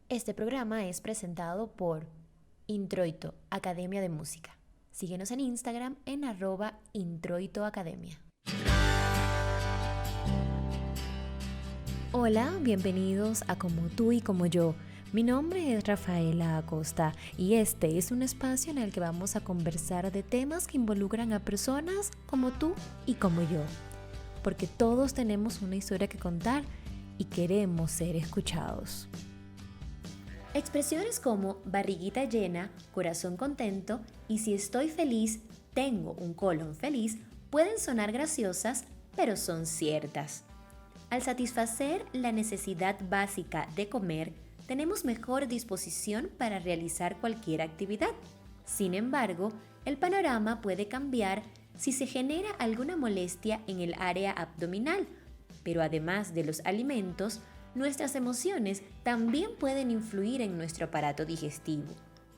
Este programa es presentado por Introito, Academia de Música. Síguenos en Instagram en @introitoacademia. Hola, bienvenidos a Como tú y como yo. Mi nombre es Rafaela Acosta y este es un espacio en el que vamos a conversar de temas que involucran a personas como tú y como yo. Porque todos tenemos una historia que contar y queremos ser escuchados. Expresiones como barriguita llena, corazón contento y si estoy feliz, tengo un colon feliz pueden sonar graciosas, pero son ciertas. Al satisfacer la necesidad básica de comer, tenemos mejor disposición para realizar cualquier actividad. Sin embargo, el panorama puede cambiar si se genera alguna molestia en el área abdominal, pero además de los alimentos, nuestras emociones también pueden influir en nuestro aparato digestivo,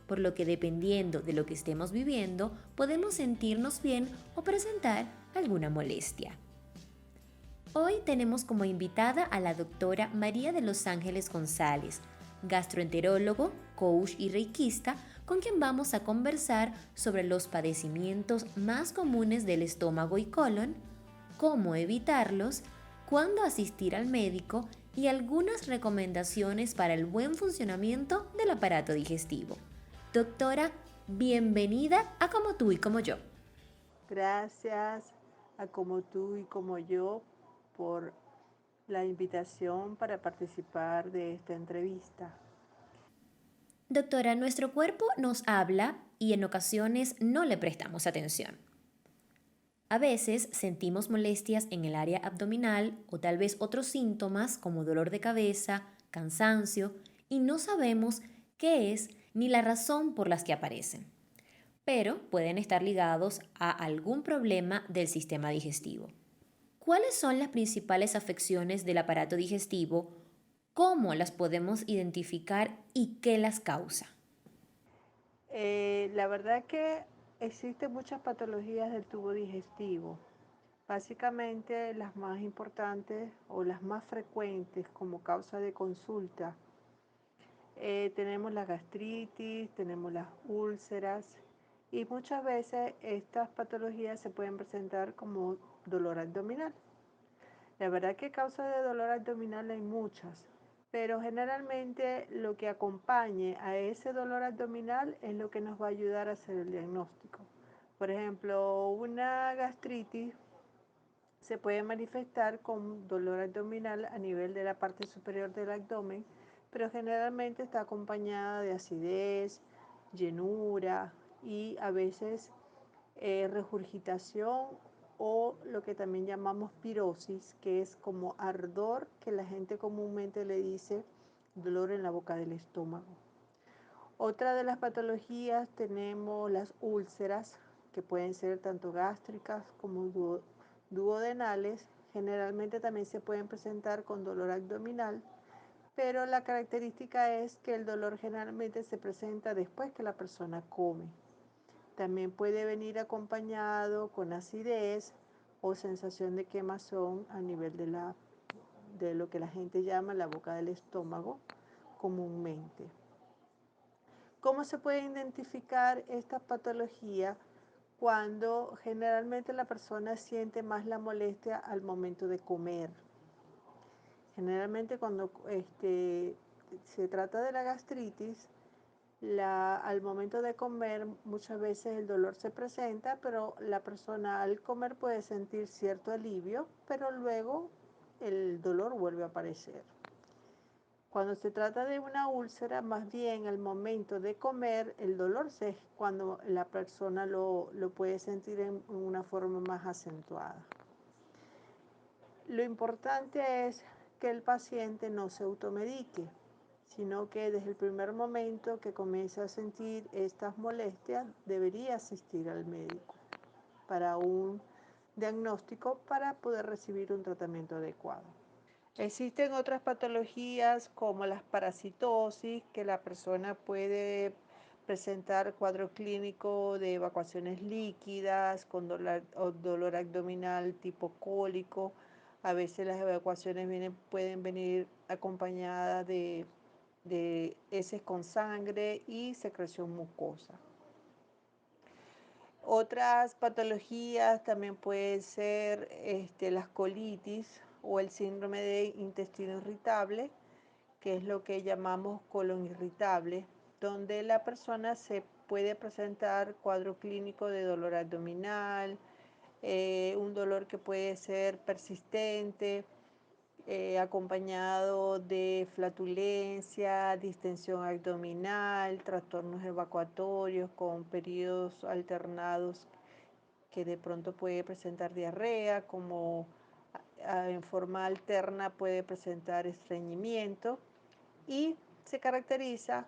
por lo que dependiendo de lo que estemos viviendo, podemos sentirnos bien o presentar alguna molestia. Hoy tenemos como invitada a la doctora María de los Ángeles González, gastroenterólogo, coach y reikista, con quien vamos a conversar sobre los padecimientos más comunes del estómago y colon, cómo evitarlos, cuándo asistir al médico y algunas recomendaciones para el buen funcionamiento del aparato digestivo. Doctora, bienvenida a Como tú y como yo. Gracias a Como tú y como yo por la invitación para participar de esta entrevista. Doctora, nuestro cuerpo nos habla y en ocasiones no le prestamos atención. A veces sentimos molestias en el área abdominal o tal vez otros síntomas como dolor de cabeza, cansancio y no sabemos qué es ni la razón por las que aparecen, pero pueden estar ligados a algún problema del sistema digestivo. ¿Cuáles son las principales afecciones del aparato digestivo? ¿Cómo las podemos identificar y qué las causa? La verdad que existen muchas patologías del tubo digestivo. Básicamente las más importantes o las más frecuentes como causa de consulta. Tenemos la gastritis, tenemos las úlceras y muchas veces estas patologías se pueden presentar como dolor abdominal. La verdad que causas de dolor abdominal hay muchas, pero generalmente lo que acompañe a ese dolor abdominal es lo que nos va a ayudar a hacer el diagnóstico. Por ejemplo, una gastritis se puede manifestar con dolor abdominal a nivel de la parte superior del abdomen, pero generalmente está acompañada de acidez, llenura y a veces regurgitación o lo que también llamamos pirosis, que es como ardor que la gente comúnmente le dice dolor en la boca del estómago. Otra de las patologías tenemos las úlceras, que pueden ser tanto gástricas como duodenales. Generalmente también se pueden presentar con dolor abdominal, pero la característica es que el dolor generalmente se presenta después que la persona come. También puede venir acompañado con acidez o sensación de quemazón a nivel de lo que la gente llama la boca del estómago comúnmente. ¿Cómo se puede identificar esta patología? Cuando generalmente la persona siente más la molestia al momento de comer. Generalmente cuando se trata de la gastritis, al momento de comer muchas veces el dolor se presenta, pero la persona al comer puede sentir cierto alivio, pero luego el dolor vuelve a aparecer. Cuando se trata de una úlcera, más bien al momento de comer, el dolor es cuando la persona lo puede sentir en una forma más acentuada. Lo importante es que el paciente no se automedique, sino que desde el primer momento que comience a sentir estas molestias, debería asistir al médico para un diagnóstico para poder recibir un tratamiento adecuado. Existen otras patologías como las parasitosis, que la persona puede presentar cuadro clínico de evacuaciones líquidas con dolor abdominal tipo cólico. A veces las evacuaciones pueden venir acompañadas de de heces con sangre y secreción mucosa. Otras patologías también pueden ser las colitis o el síndrome de intestino irritable, que es lo que llamamos colon irritable, donde la persona se puede presentar cuadro clínico de dolor abdominal, un dolor que puede ser persistente, acompañado de flatulencia, distensión abdominal, trastornos evacuatorios con periodos alternados que de pronto puede presentar diarrea, como en forma alterna puede presentar estreñimiento y se caracteriza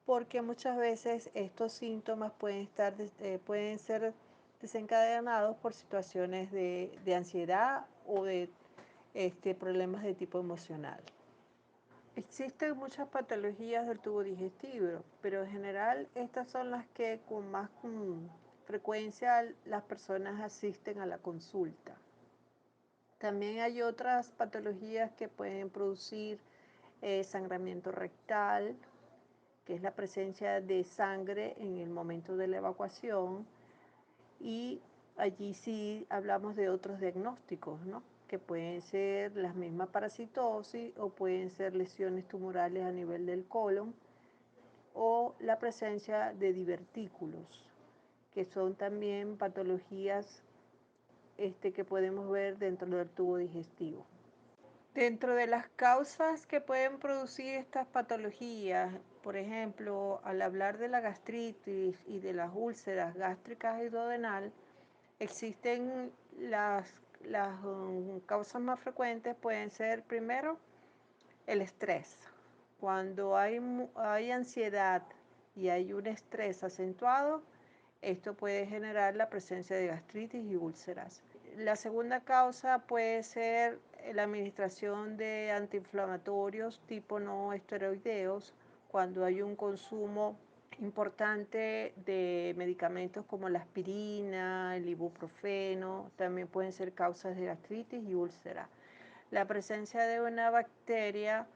porque muchas veces estos síntomas pueden ser desencadenados por situaciones de ansiedad o de problemas de tipo emocional. Existen muchas patologías del tubo digestivo, pero en general estas son las que con más frecuencia las personas asisten a la consulta. También hay otras patologías que pueden producir sangramiento rectal, que es la presencia de sangre en el momento de la evacuación, y allí sí hablamos de otros diagnósticos, ¿no? Que pueden ser las mismas parasitosis o pueden ser lesiones tumorales a nivel del colon o la presencia de divertículos, que son también patologías que podemos ver dentro del tubo digestivo. Dentro de las causas que pueden producir estas patologías, por ejemplo, al hablar de la gastritis y de las úlceras gástricas y duodenal, existen las causas más frecuentes pueden ser primero el estrés. Cuando hay ansiedad y hay un estrés acentuado, esto puede generar la presencia de gastritis y úlceras. La segunda causa puede ser la administración de antiinflamatorios tipo no esteroideos cuando hay un consumo importante de medicamentos como la aspirina, el ibuprofeno, también pueden ser causas de gastritis y úlcera. La presencia de una bacteria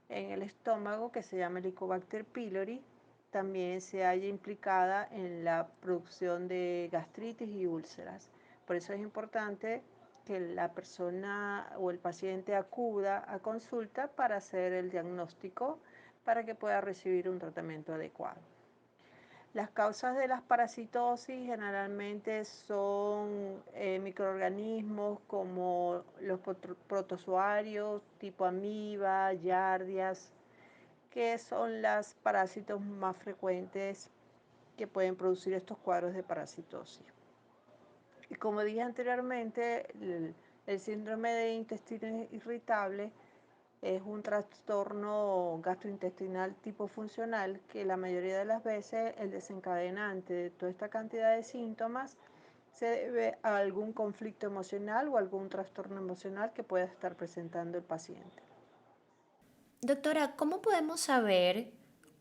en el estómago que se llama Helicobacter pylori también se halla implicada en la producción de gastritis y úlceras. Por eso es importante que la persona o el paciente acuda a consulta para hacer el diagnóstico para que pueda recibir un tratamiento adecuado. Las causas de las parasitosis generalmente son microorganismos como los protozoarios tipo amiba, yardias, que son los parásitos más frecuentes que pueden producir estos cuadros de parasitosis. Y como dije anteriormente, el síndrome de intestino irritable es un trastorno gastrointestinal tipo funcional que la mayoría de las veces el desencadenante de toda esta cantidad de síntomas se debe a algún conflicto emocional o algún trastorno emocional que pueda estar presentando el paciente. Doctora, ¿cómo podemos saber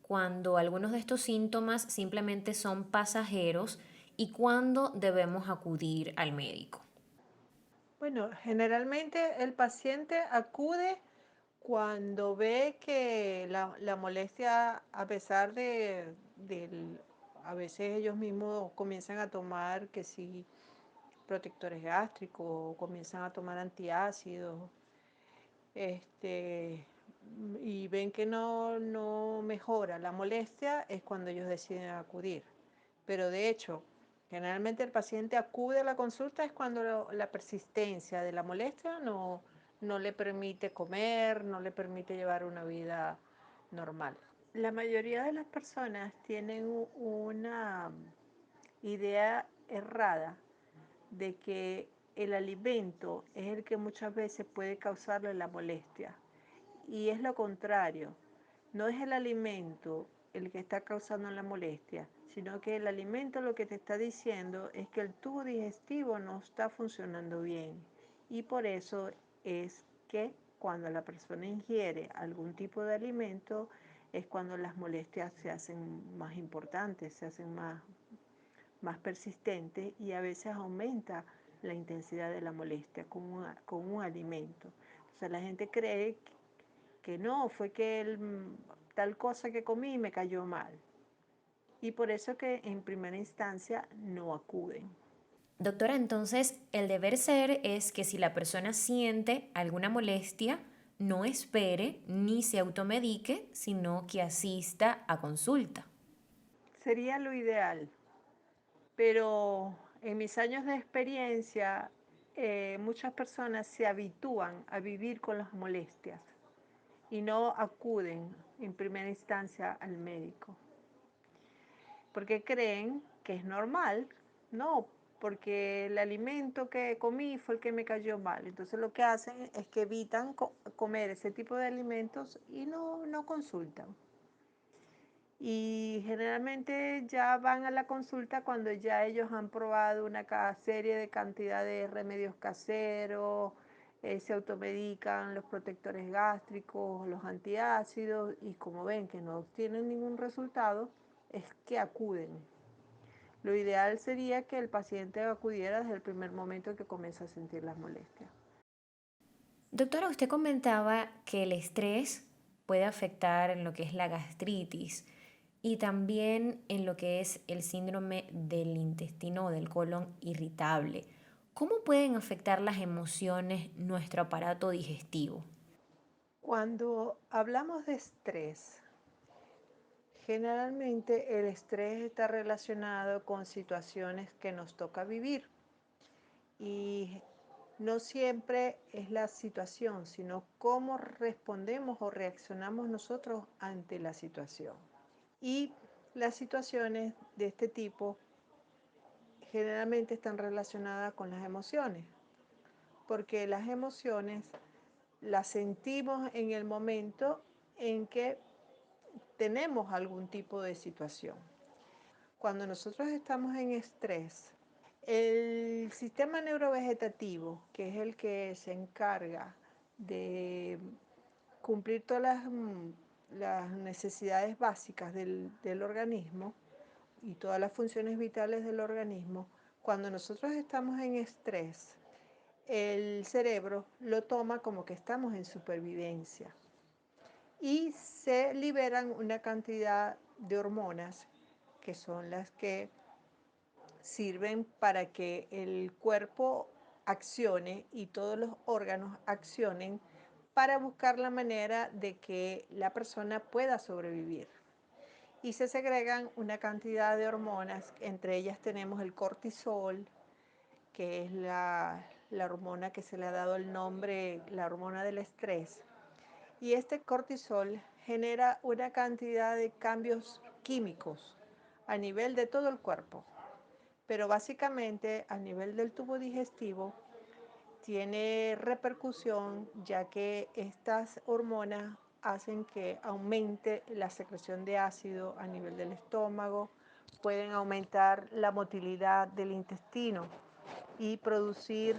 cuando algunos de estos síntomas simplemente son pasajeros y cuándo debemos acudir al médico? Bueno, generalmente el paciente acude cuando ve que la molestia, a pesar a veces ellos mismos comienzan a tomar que sí, protectores gástricos, o comienzan a tomar antiácidos, este, y ven que no mejora la molestia, es cuando ellos deciden acudir. Pero de hecho, generalmente el paciente acude a la consulta es cuando la persistencia de la molestia no le permite comer, no le permite llevar una vida normal. La mayoría de las personas tienen una idea errada de que el alimento es el que muchas veces puede causarle la molestia. Y es lo contrario, no es el alimento el que está causando la molestia, sino que el alimento lo que te está diciendo es que el tubo digestivo no está funcionando bien. Y por eso es que cuando la persona ingiere algún tipo de alimento es cuando las molestias se hacen más importantes, se hacen más persistente y a veces aumenta la intensidad de la molestia con un alimento. O sea, la gente cree que no, fue que tal cosa que comí me cayó mal. Y por eso que en primera instancia no acuden. Doctora, entonces el deber ser es que si la persona siente alguna molestia, no espere ni se automedique, sino que asista a consulta. Sería lo ideal, pero en mis años de experiencia, muchas personas se habitúan a vivir con las molestias y no acuden en primera instancia al médico, porque creen que es normal, no, porque el alimento que comí fue el que me cayó mal. Entonces lo que hacen es que evitan comer ese tipo de alimentos y no consultan. Y generalmente ya van a la consulta cuando ya ellos han probado una serie de cantidad de remedios caseros, se automedican los protectores gástricos, los antiácidos, y como ven que no obtienen ningún resultado, es que acuden. Lo ideal sería que el paciente acudiera desde el primer momento que comienza a sentir las molestias. Doctora, usted comentaba que el estrés puede afectar en lo que es la gastritis y también en lo que es el síndrome del intestino o del colon irritable. ¿Cómo pueden afectar las emociones nuestro aparato digestivo? Cuando hablamos de estrés, generalmente el estrés está relacionado con situaciones que nos toca vivir y no siempre es la situación, sino cómo respondemos o reaccionamos nosotros ante la situación. Y las situaciones de este tipo generalmente están relacionadas con las emociones, porque las emociones las sentimos en el momento en que tenemos algún tipo de situación. Cuando nosotros estamos en estrés, el sistema neurovegetativo, que es el que se encarga de cumplir todas las necesidades básicas del organismo y todas las funciones vitales del organismo, cuando nosotros estamos en estrés, el cerebro lo toma como que estamos en supervivencia y se liberan una cantidad de hormonas que son las que sirven para que el cuerpo accione y todos los órganos accionen para buscar la manera de que la persona pueda sobrevivir. Y se segregan una cantidad de hormonas, entre ellas tenemos el cortisol, que es la hormona que se le ha dado el nombre, la hormona del estrés. Y este cortisol genera una cantidad de cambios químicos a nivel de todo el cuerpo, pero básicamente a nivel del tubo digestivo tiene repercusión, ya que estas hormonas hacen que aumente la secreción de ácido a nivel del estómago, pueden aumentar la motilidad del intestino y producir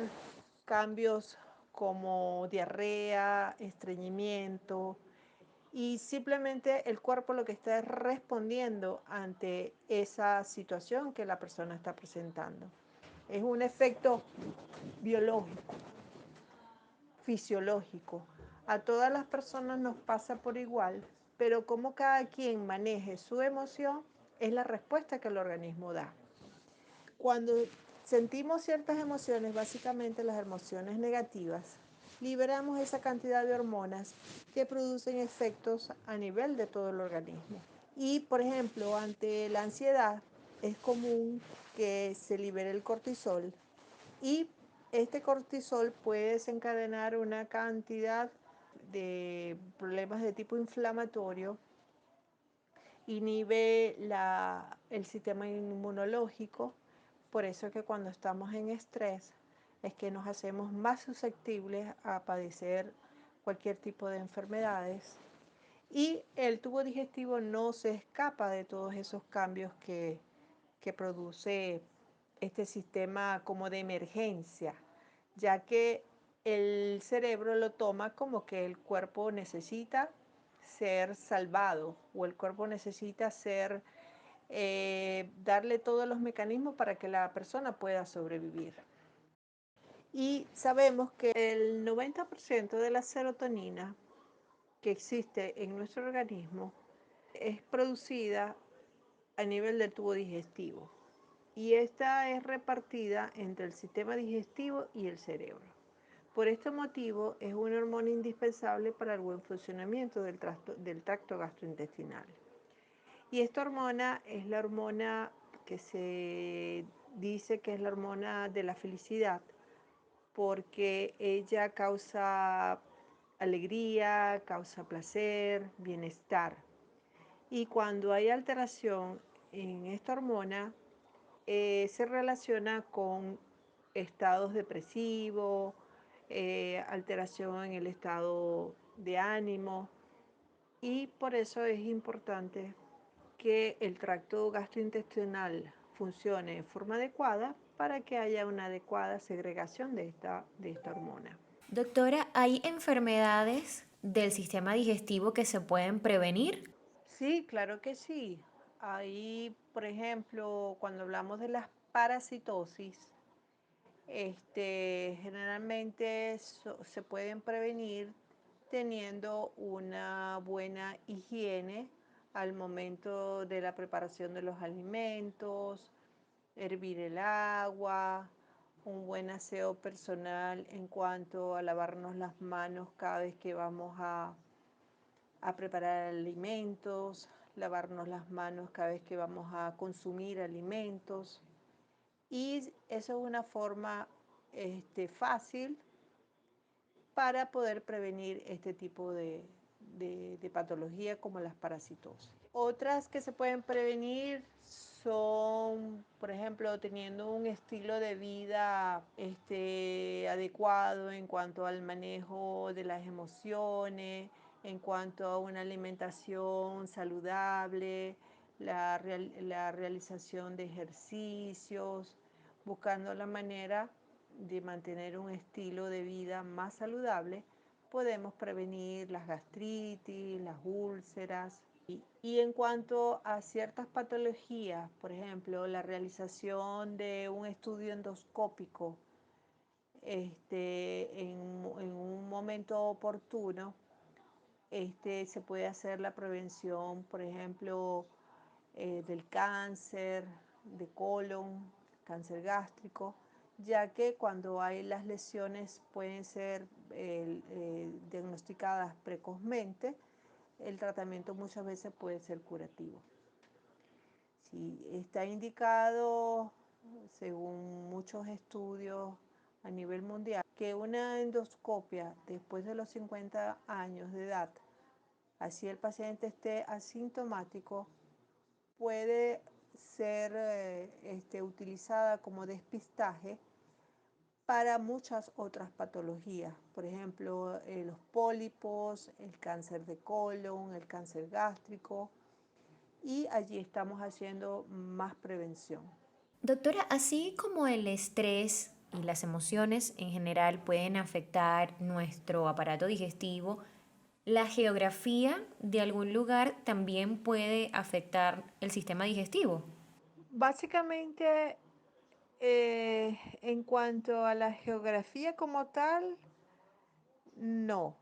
cambios como diarrea, estreñimiento, y simplemente el cuerpo lo que está es respondiendo ante esa situación que la persona está presentando. Es un efecto biológico, fisiológico. A todas las personas nos pasa por igual, pero como cada quien maneje su emoción es la respuesta que el organismo da. Cuando sentimos ciertas emociones, básicamente las emociones negativas, liberamos esa cantidad de hormonas que producen efectos a nivel de todo el organismo. Y, por ejemplo, ante la ansiedad es común que se libere el cortisol y este cortisol puede desencadenar una cantidad de problemas de tipo inflamatorio, inhibe el sistema inmunológico. Por eso es que cuando estamos en estrés es que nos hacemos más susceptibles a padecer cualquier tipo de enfermedades y el tubo digestivo no se escapa de todos esos cambios que produce este sistema como de emergencia, ya que el cerebro lo toma como que el cuerpo necesita ser salvado o el cuerpo necesita darle todos los mecanismos para que la persona pueda sobrevivir. Y sabemos que el 90% de la serotonina que existe en nuestro organismo es producida a nivel del tubo digestivo y esta es repartida entre el sistema digestivo y el cerebro. Por este motivo es una hormona indispensable para el buen funcionamiento del tracto gastrointestinal. Y esta hormona es la hormona que se dice que es la hormona de la felicidad porque ella causa alegría, causa placer, bienestar. Y cuando hay alteración en esta hormona, se relaciona con estados depresivos, alteración en el estado de ánimo, y por eso es importante que el tracto gastrointestinal funcione de forma adecuada para que haya una adecuada segregación de esta hormona. Doctora, ¿hay enfermedades del sistema digestivo que se pueden prevenir? Sí, claro que sí. Ahí, por ejemplo, cuando hablamos de las parasitosis, generalmente se pueden prevenir teniendo una buena higiene al momento de la preparación de los alimentos, hervir el agua, un buen aseo personal en cuanto a lavarnos las manos cada vez que vamos a preparar alimentos, lavarnos las manos cada vez que vamos a consumir alimentos. Y eso es una forma fácil para poder prevenir este tipo de patología como las parasitosis. Otras que se pueden prevenir son, por ejemplo, teniendo un estilo de vida adecuado en cuanto al manejo de las emociones, en cuanto a una alimentación saludable, la realización de ejercicios, buscando la manera de mantener un estilo de vida más saludable, podemos prevenir las gastritis, las úlceras. Y en cuanto a ciertas patologías, por ejemplo, la realización de un estudio endoscópico en un momento oportuno, se puede hacer la prevención, por ejemplo, del cáncer de colon, cáncer gástrico, ya que cuando hay las lesiones pueden ser diagnosticadas precozmente, el tratamiento muchas veces puede ser curativo. Si está indicado, según muchos estudios a nivel mundial, que una endoscopia después de los 50 años de edad, así el paciente esté asintomático, puede ser utilizada como despistaje para muchas otras patologías, por ejemplo, los pólipos, el cáncer de colon, el cáncer gástrico, y allí estamos haciendo más prevención. Doctora, así como el estrés y las emociones en general pueden afectar nuestro aparato digestivo, la geografía de algún lugar también puede afectar el sistema digestivo. Básicamente, en cuanto a la geografía como tal, no,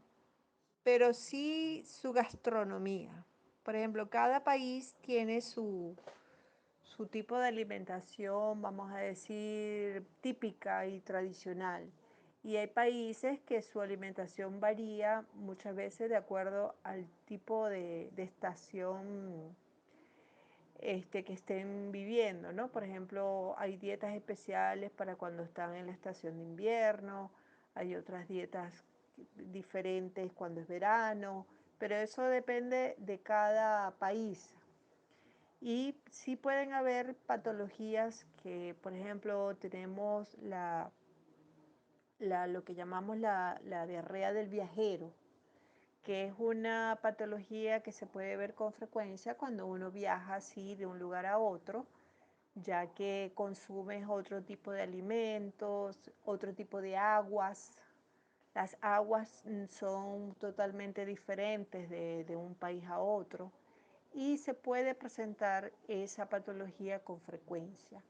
pero sí su gastronomía. Por ejemplo, cada país tiene su tipo de alimentación, vamos a decir, típica y tradicional. Y hay países que su alimentación varía muchas veces de acuerdo al tipo de estación que estén viviendo, ¿no? Por ejemplo, hay dietas especiales para cuando están en la estación de invierno, hay otras dietas diferentes cuando es verano, pero eso depende de cada país. Y sí pueden haber patologías que, por ejemplo, tenemos lo que llamamos la diarrea del viajero, que es una patología que se puede ver con frecuencia cuando uno viaja así de un lugar a otro, ya que consumes otro tipo de alimentos, otro tipo de aguas. Las aguas son totalmente diferentes de un país a otro y se puede presentar esa patología con frecuencia.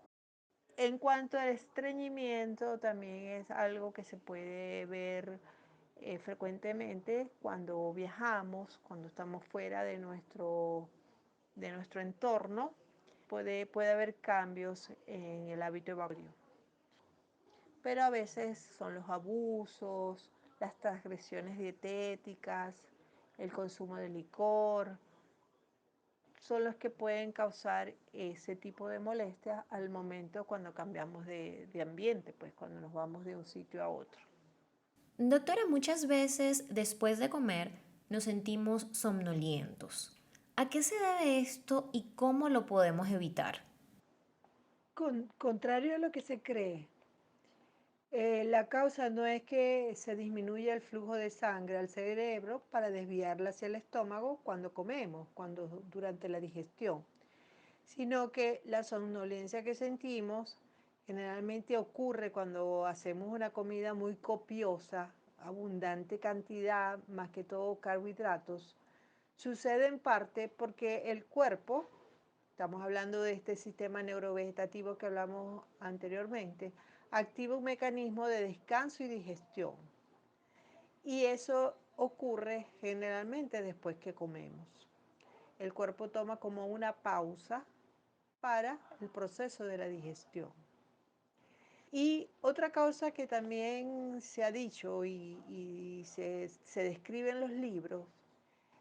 En cuanto al estreñimiento, también es algo que se puede ver frecuentemente cuando viajamos, cuando estamos fuera de nuestro de nuestro entorno, puede haber cambios en el hábito evacuatorio. Pero a veces son los abusos, las transgresiones dietéticas, el consumo de licor, son los que pueden causar ese tipo de molestias al momento cuando cambiamos de ambiente, pues cuando nos vamos de un sitio a otro. Doctora, muchas veces después de comer nos sentimos somnolientos. ¿A qué se debe esto y cómo lo podemos evitar? Contrario a lo que se cree, la causa no es que se disminuya el flujo de sangre al cerebro para desviarla hacia el estómago cuando comemos, durante la digestión, sino que la somnolencia que sentimos generalmente ocurre cuando hacemos una comida muy copiosa, abundante cantidad, más que todo carbohidratos. Sucede en parte porque el cuerpo, estamos hablando de este sistema neurovegetativo que hablamos anteriormente, activa un mecanismo de descanso y digestión. Y eso ocurre generalmente después que comemos. El cuerpo toma como una pausa para el proceso de la digestión. Y otra causa que también se ha dicho y se describe en los libros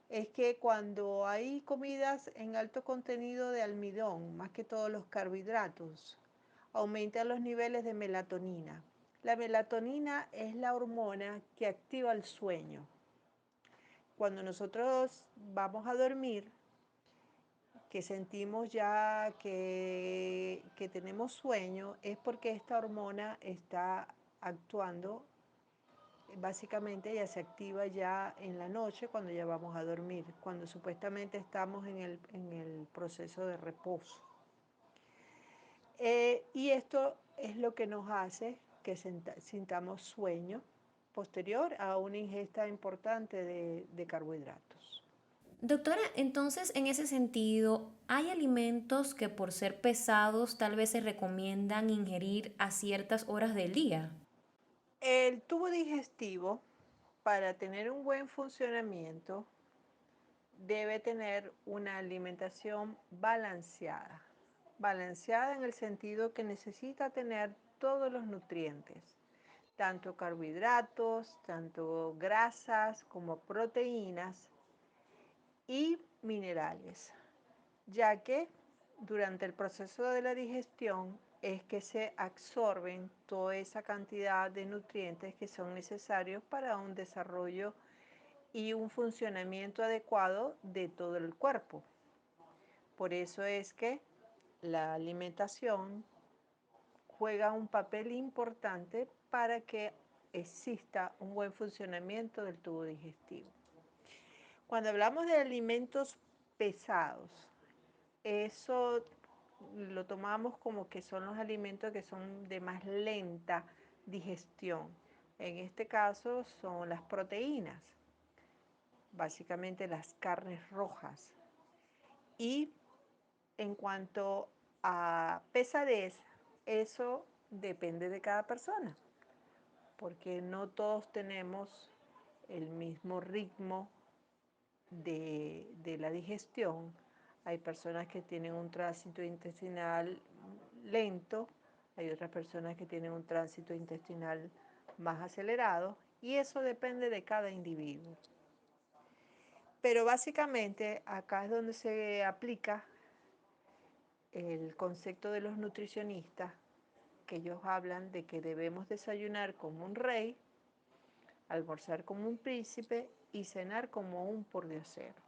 es que cuando hay comidas en alto contenido de almidón, más que todos los carbohidratos, aumentan los niveles de melatonina. La melatonina es la hormona que activa el sueño. Cuando nosotros vamos a dormir, que sentimos ya que tenemos sueño, es porque esta hormona está actuando. Básicamente ella se activa ya en la noche cuando ya vamos a dormir, cuando supuestamente estamos en el proceso de reposo. Y esto es lo que nos hace que sintamos sueño posterior a una ingesta importante de carbohidratos. Doctora, entonces en ese sentido, ¿hay alimentos que por ser pesados tal vez se recomiendan ingerir a ciertas horas del día? El tubo digestivo, para tener un buen funcionamiento, debe tener una alimentación balanceada. Balanceada en el sentido que necesita tener todos los nutrientes, tanto carbohidratos, tanto grasas como proteínas y minerales, ya que durante el proceso de la digestión es que se absorben toda esa cantidad de nutrientes que son necesarios para un desarrollo y un funcionamiento adecuado de todo el cuerpo. Por eso es que la alimentación juega un papel importante para que exista un buen funcionamiento del tubo digestivo. Cuando hablamos de alimentos pesados, eso lo tomamos como que son los alimentos que son de más lenta digestión. En este caso son las proteínas, básicamente las carnes rojas. Y en cuanto a pesadez, eso depende de cada persona, porque no todos tenemos el mismo ritmo de la digestión. Hay personas que tienen un tránsito intestinal lento, hay otras personas que tienen un tránsito intestinal más acelerado y eso depende de cada individuo. Pero básicamente acá es donde se aplica el concepto de los nutricionistas, que ellos hablan de que debemos desayunar como un rey, almorzar como un príncipe y cenar como un pordiosero,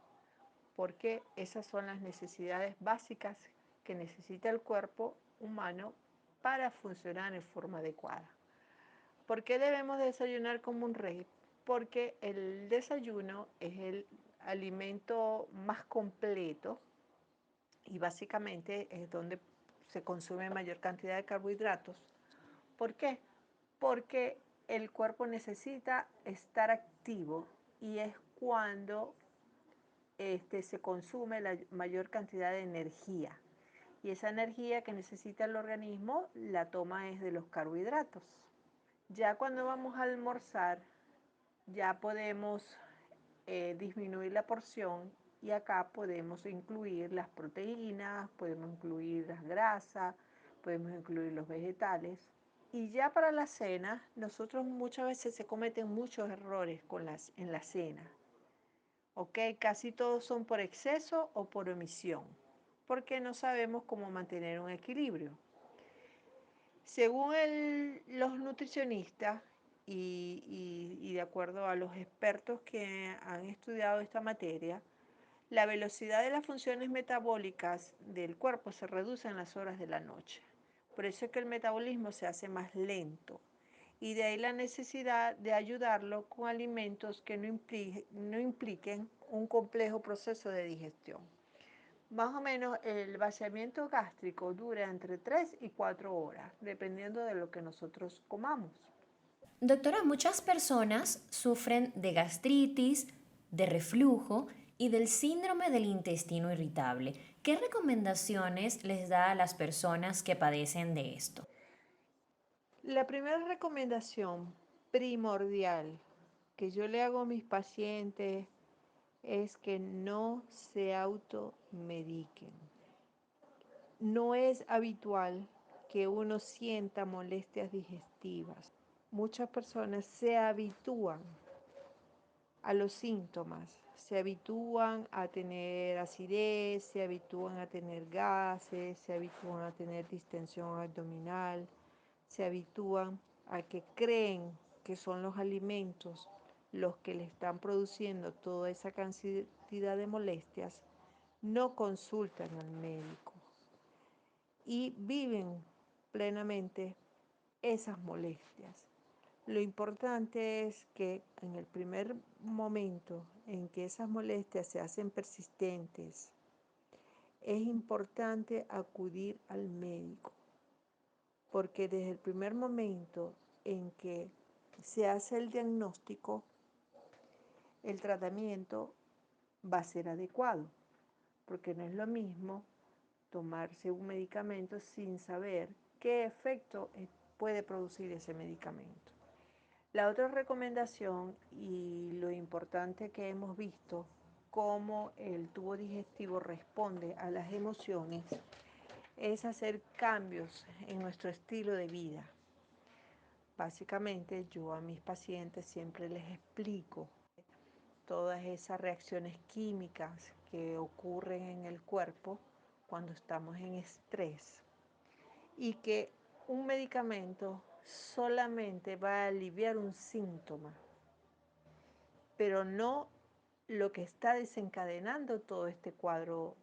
porque esas son las necesidades básicas que necesita el cuerpo humano para funcionar en forma adecuada. ¿Por qué debemos desayunar como un rey? Porque el desayuno es el alimento más completo y básicamente es donde se consume mayor cantidad de carbohidratos. ¿Por qué? Porque el cuerpo necesita estar activo y es cuando se consume la mayor cantidad de energía. Y esa energía que necesita el organismo la toma es de los carbohidratos. Ya cuando vamos a almorzar, ya podemos disminuir la porción Y acá podemos incluir las proteínas, podemos incluir las grasas, podemos incluir los vegetales. Y ya para la cena, nosotros muchas veces se cometen muchos errores en la cena. ¿Ok? Casi todos son por exceso o por omisión, porque no sabemos cómo mantener un equilibrio. Según los nutricionistas y de acuerdo a los expertos que han estudiado esta materia, la velocidad de las funciones metabólicas del cuerpo se reduce en las horas de la noche. Por eso es que el metabolismo se hace más lento. Y de ahí la necesidad de ayudarlo con alimentos que no impliquen un complejo proceso de digestión. Más o menos el vaciamiento gástrico dura entre 3 y 4 horas, dependiendo de lo que nosotros comamos. Doctora, muchas personas sufren de gastritis, de reflujo y del síndrome del intestino irritable. ¿Qué recomendaciones les da a las personas que padecen de esto? La primera recomendación primordial que yo le hago a mis pacientes es que no se automediquen. No es habitual que uno sienta molestias digestivas. Muchas personas se habitúan a los síntomas, se habitúan a tener acidez, se habitúan a tener gases, se habitúan a tener distensión abdominal, se habitúan a que creen que son los alimentos los que le están produciendo toda esa cantidad de molestias, no consultan al médico y viven plenamente esas molestias. Lo importante es que en el primer momento en que esas molestias se hacen persistentes, es importante acudir al médico, porque desde el primer momento en que se hace el diagnóstico, el tratamiento va a ser adecuado, porque no es lo mismo tomarse un medicamento sin saber qué efecto puede producir ese medicamento. La otra recomendación y lo importante que hemos visto cómo el tubo digestivo responde a las emociones es hacer cambios en nuestro estilo de vida. Básicamente yo a mis pacientes siempre les explico todas esas reacciones químicas que ocurren en el cuerpo cuando estamos en estrés y que un medicamento solamente va a aliviar un síntoma, pero no lo que está desencadenando todo este cuadro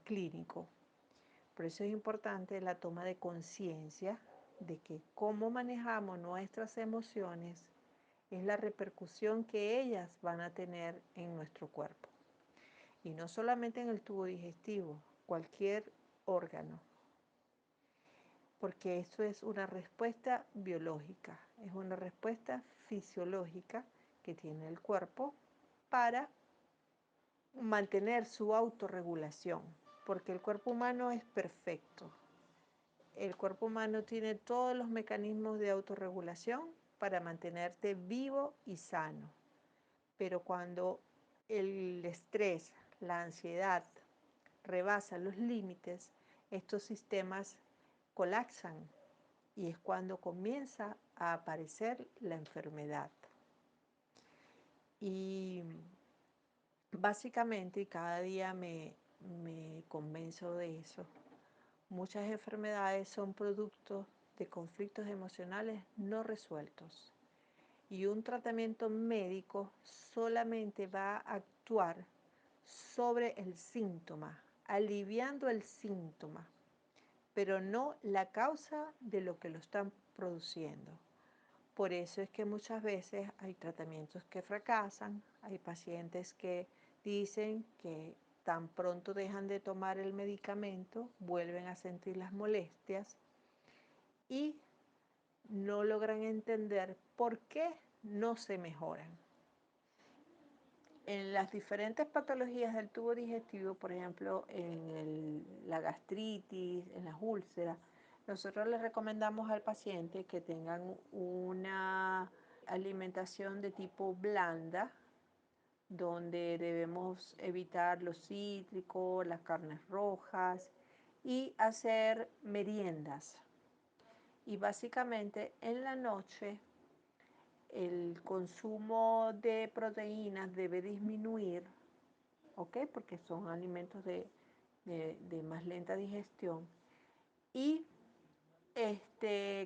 clínico. Por eso es importante la toma de conciencia de que cómo manejamos nuestras emociones es la repercusión que ellas van a tener en nuestro cuerpo. Y no solamente en el tubo digestivo, cualquier órgano. Porque esto es una respuesta biológica, es una respuesta fisiológica que tiene el cuerpo para mantener su autorregulación, porque el cuerpo humano es perfecto. El cuerpo humano tiene todos los mecanismos de autorregulación para mantenerte vivo y sano. Pero cuando el estrés, la ansiedad rebasa los límites, estos sistemas colapsan y es cuando comienza a aparecer la enfermedad. Y básicamente, y cada día me convenzo de eso, muchas enfermedades son producto de conflictos emocionales no resueltos. Y un tratamiento médico solamente va a actuar sobre el síntoma, aliviando el síntoma, pero no la causa de lo que lo están produciendo. Por eso es que muchas veces hay tratamientos que fracasan, hay pacientes que dicen que tan pronto dejan de tomar el medicamento, vuelven a sentir las molestias y no logran entender por qué no se mejoran. En las diferentes patologías del tubo digestivo, por ejemplo, en la gastritis, en las úlceras, nosotros les recomendamos al paciente que tengan una alimentación de tipo blanda, donde debemos evitar los cítricos, las carnes rojas y hacer meriendas. Y básicamente en la noche el consumo de proteínas debe disminuir, ¿ok? Porque son alimentos de más lenta digestión. Y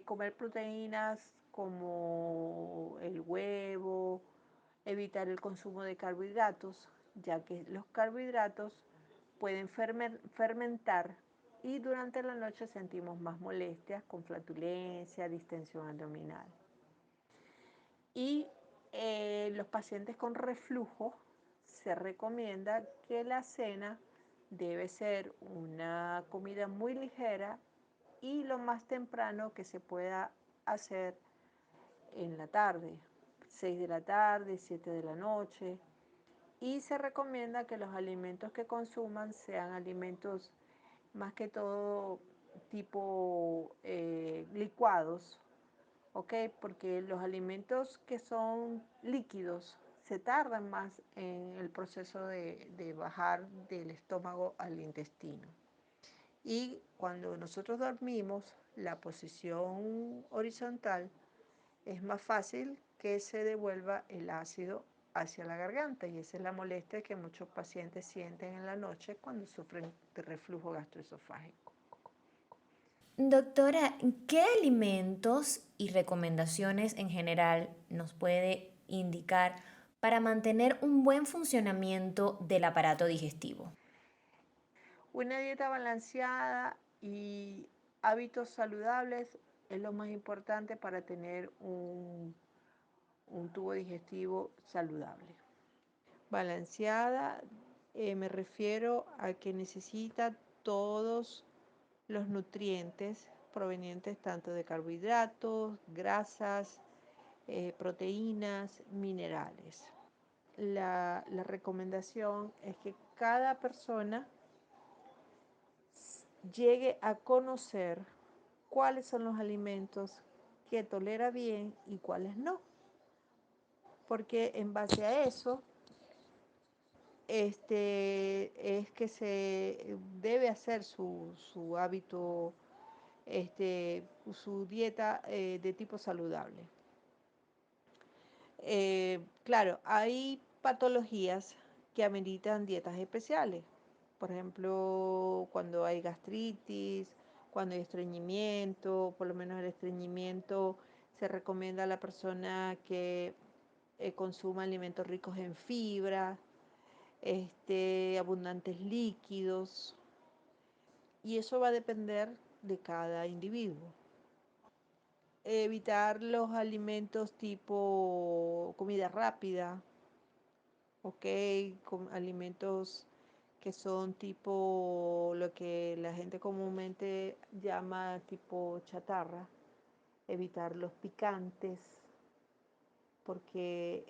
comer proteínas como el huevo, evitar el consumo de carbohidratos, ya que los carbohidratos pueden fermentar y durante la noche sentimos más molestias con flatulencia, distensión abdominal. Y los pacientes con reflujo se recomienda que la cena debe ser una comida muy ligera y lo más temprano que se pueda hacer en la tarde, 6 de la tarde, 7 de la noche. Y se recomienda que los alimentos que consuman sean alimentos más que todo tipo licuados, ¿ok? Porque los alimentos que son líquidos se tardan más en el proceso de bajar del estómago al intestino. Y cuando nosotros dormimos, la posición horizontal es más fácil que se devuelva el ácido hacia la garganta y esa es la molestia que muchos pacientes sienten en la noche cuando sufren de reflujo gastroesofágico. Doctora, ¿qué alimentos y recomendaciones en general nos puede indicar para mantener un buen funcionamiento del aparato digestivo? Una dieta balanceada y hábitos saludables es lo más importante para tener un tubo digestivo saludable. Balanceada, me refiero a que necesita todos los nutrientes provenientes tanto de carbohidratos, grasas, proteínas, minerales. La recomendación es que cada persona llegue a conocer cuáles son los alimentos que tolera bien y cuáles no. Porque en base a eso es que se debe hacer su hábito, su dieta de tipo saludable. Claro, hay patologías que ameritan dietas especiales. Por ejemplo, cuando hay gastritis, cuando hay estreñimiento, por lo menos el estreñimiento se recomienda a la persona que consuma alimentos ricos en fibra, abundantes líquidos, y eso va a depender de cada individuo. Evitar los alimentos tipo comida rápida, ok, alimentos que son tipo lo que la gente comúnmente llama tipo chatarra, evitar los picantes porque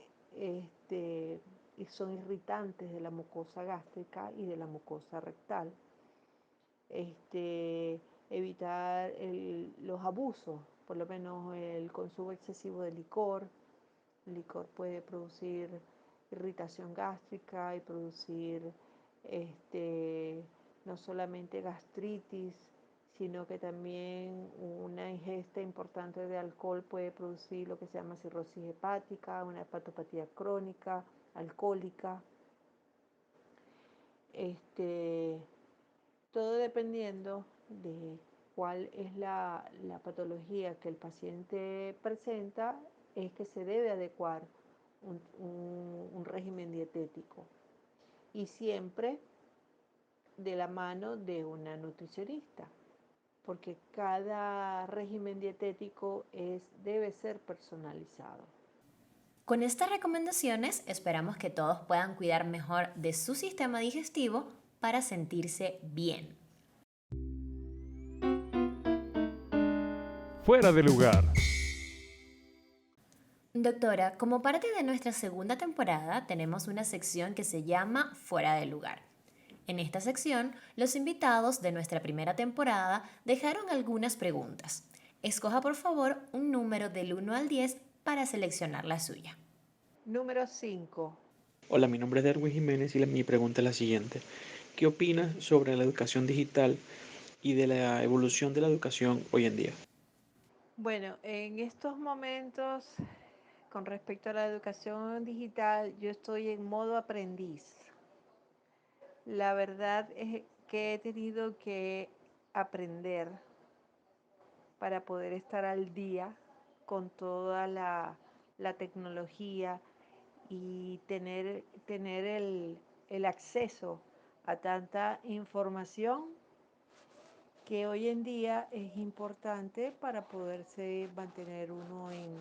son irritantes de la mucosa gástrica y de la mucosa rectal. Evitar los abusos, por lo menos el consumo excesivo de licor. El licor puede producir irritación gástrica y producir no solamente gastritis, sino que también una ingesta importante de alcohol puede producir lo que se llama cirrosis hepática, una hepatopatía crónica, alcohólica. Todo dependiendo de cuál es la patología que el paciente presenta, es que se debe adecuar un régimen dietético y siempre de la mano de una nutricionista, porque cada régimen dietético debe ser personalizado. Con estas recomendaciones esperamos que todos puedan cuidar mejor de su sistema digestivo para sentirse bien. Fuera de lugar. Doctora, como parte de nuestra segunda temporada tenemos una sección que se llama Fuera de lugar. En esta sección, los invitados de nuestra primera temporada dejaron algunas preguntas. Escoja por favor un número del 1 al 10 para seleccionar la suya. Número 5. Hola, mi nombre es Derwin Jiménez y mi pregunta es la siguiente. ¿Qué opinas sobre la educación digital y de la evolución de la educación hoy en día? Bueno, en estos momentos, con respecto a la educación digital, yo estoy en modo aprendiz. La verdad es que he tenido que aprender para poder estar al día con toda la tecnología y tener el acceso a tanta información que hoy en día es importante para poderse mantener uno en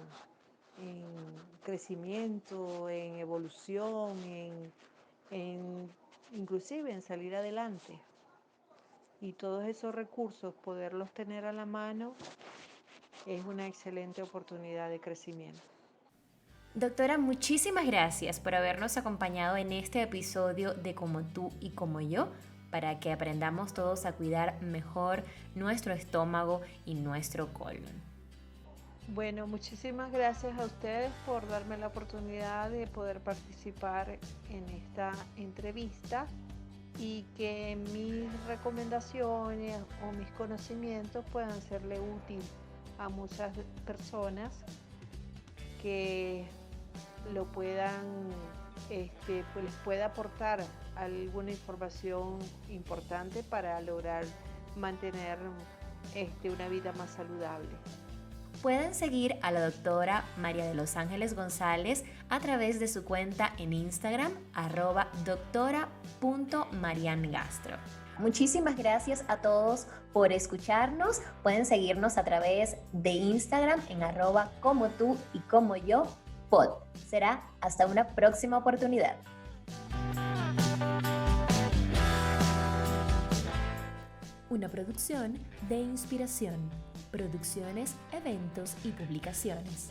crecimiento, en evolución, inclusive en salir adelante. Y todos esos recursos, poderlos tener a la mano, es una excelente oportunidad de crecimiento. Doctora, muchísimas gracias por habernos acompañado en este episodio de Como tú y como yo, para que aprendamos todos a cuidar mejor nuestro estómago y nuestro colon. Bueno, muchísimas gracias a ustedes por darme la oportunidad de poder participar en esta entrevista y que mis recomendaciones o mis conocimientos puedan serle útil a muchas personas que lo puedan, pues les pueda aportar alguna información importante para lograr mantener una vida más saludable. Pueden seguir a la doctora María de los Ángeles González a través de su cuenta en Instagram, @doctora.mariangastro. Muchísimas gracias a todos por escucharnos. Pueden seguirnos a través de Instagram en @como tú y como yo pod. Será hasta una próxima oportunidad. Una producción de Inspiración, producciones, eventos y publicaciones.